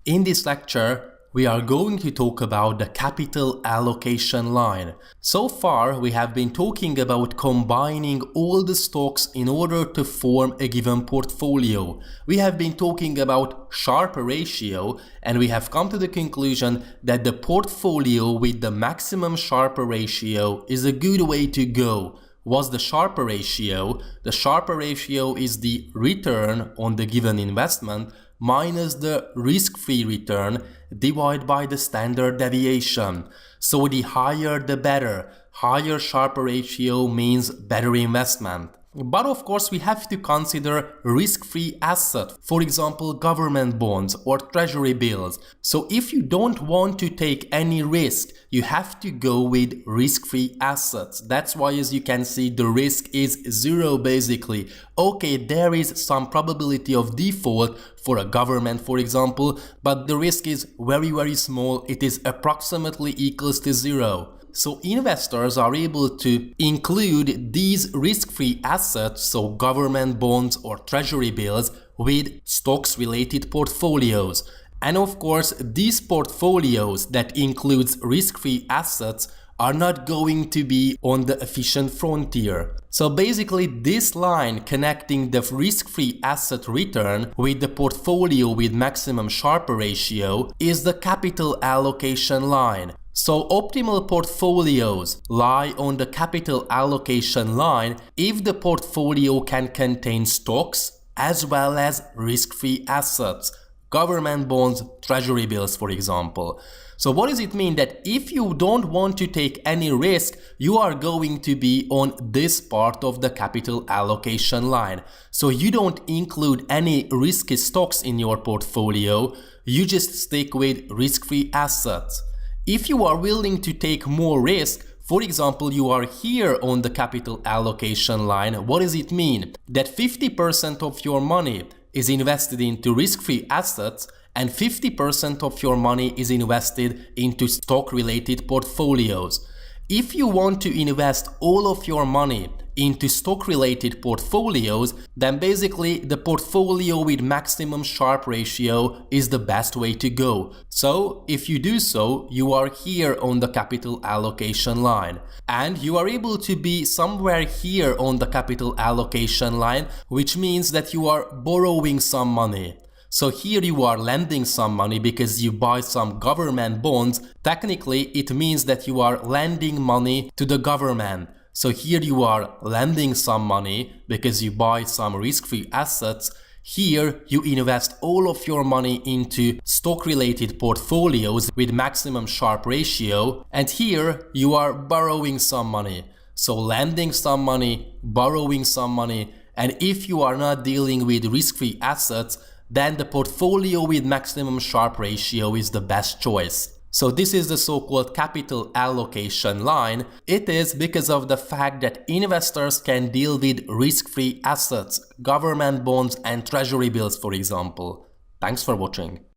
In this lecture, we are going to talk about the capital allocation line. So far, we have been talking about combining all the stocks in order to form a given portfolio. We have been talking about Sharpe Ratio, and we have come to the conclusion that the portfolio with the maximum Sharpe Ratio is a good way to go. What's the Sharpe Ratio? The Sharpe Ratio is the return on the given investment minus the risk-free return divided by the standard deviation. So the higher the better. Higher Sharpe Ratio means better investment. But of course we have to consider risk-free assets, for example government bonds or treasury bills. So if you don't want to take any risk, you have to go with risk-free assets. That's why, as you can see, the risk is zero basically. Okay, there is some probability of default for a government, for example, but the risk is very small. It is approximately equals to zero. So investors are able to include these risk-free assets, so government bonds or treasury bills, with stocks-related portfolios. And of course, these portfolios that includes risk-free assets are not going to be on the efficient frontier. So basically this line connecting the risk-free asset return with the portfolio with maximum Sharpe Ratio is the capital allocation line. So optimal portfolios lie on the capital allocation line if the portfolio can contain stocks as well as risk-free assets, government bonds, treasury bills, for example. So what does it mean? That if you don't want to take any risk, you are going to be on this part of the capital allocation line. So you don't include any risky stocks in your portfolio, you just stick with risk-free assets. If you are willing to take more risk, for example, you are here on the capital allocation line, what does it mean? That 50% of your money is invested into risk-free assets and 50% of your money is invested into stock-related portfolios. If you want to invest all of your money into stock-related portfolios, then basically the portfolio with maximum Sharpe Ratio is the best way to go. So if you do so, you are here on the capital allocation line. And you are able to be somewhere here on the capital allocation line, which means that you are borrowing some money. So here you are lending some money because you buy some government bonds. Technically, it means that you are lending money to the government. So here you are lending some money because you buy some risk-free assets. Here you invest all of your money into stock-related portfolios with maximum Sharpe Ratio. And here you are borrowing some money. So lending some money, borrowing some money. And if you are not dealing with risk-free assets, then the portfolio with maximum Sharpe Ratio is the best choice. So this is the so-called capital allocation line. It is because of the fact that investors can deal with risk-free assets, government bonds and treasury bills, for example. Thanks for watching.